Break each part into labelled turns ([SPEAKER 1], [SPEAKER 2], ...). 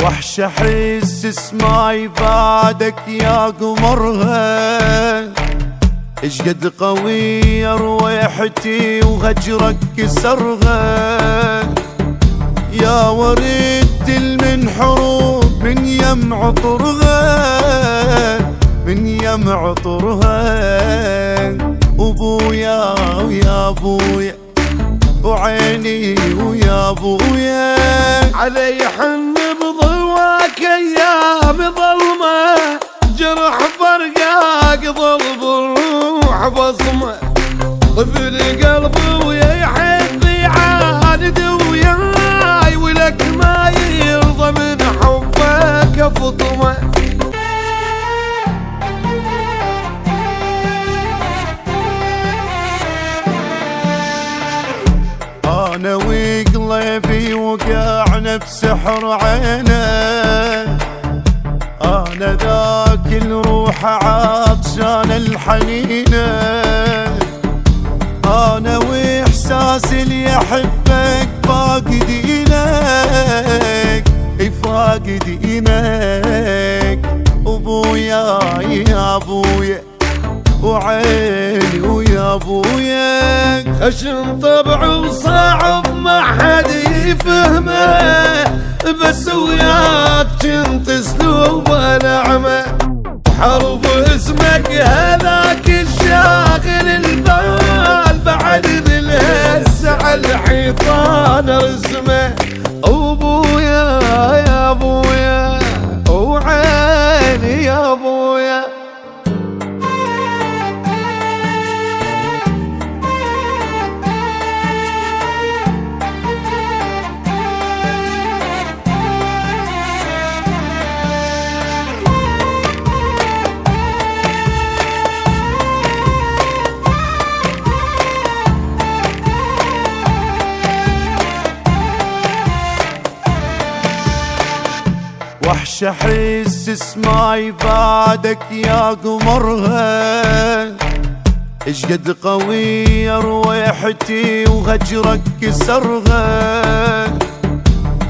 [SPEAKER 1] وحش احس اسمعي بعدك يا قمرها، اشقد قوية رويحتي وهجرك كسرها، يا وريد من حروب من يم عطرها، من يم عطرها. ابويا ويا ابويا وعيني ويا ابويا،
[SPEAKER 2] علي حن بضواك ايام ظلمه، جرح فرقاك ضرب الروح بصمه، طفل قلبي ويا يحب يعاند وياي، ولك ما يرضى من حبك فطمه.
[SPEAKER 1] انا وقلبي وقعنا بسحر عينه، انا ذاك الروح عطشان الحنينه، انا واحساسي اللي احبك فاقدينك فاقدينك. ابويا يا ابويا وعيني ويا ابويا،
[SPEAKER 2] خشن طبعه وصعب ما حد يفهمه، بس وياك كنت اسلوبه نعمه، وحرف اسمك هذاك الشاغل البال، بعد بالهس على الحيطان رسمه. ابويا يا ابويا وعيني يا ابويا.
[SPEAKER 1] وحش احس اسمعي بعدك يا قمرها، اشقد قوية رويحتي وهجرك كسرها،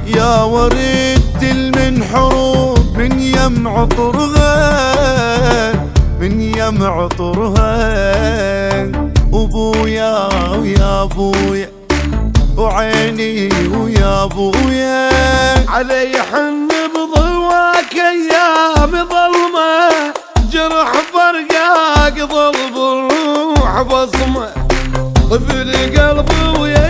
[SPEAKER 1] يا وريد من حروب من يم عطرها، من يم عطرها. ابويا ويا ابويا وعيني ويا ابويا،
[SPEAKER 2] علي حن بضواك ايام ظلمه، جرح فرقاك ضرب الروح بصمه، طفل قلبي ويا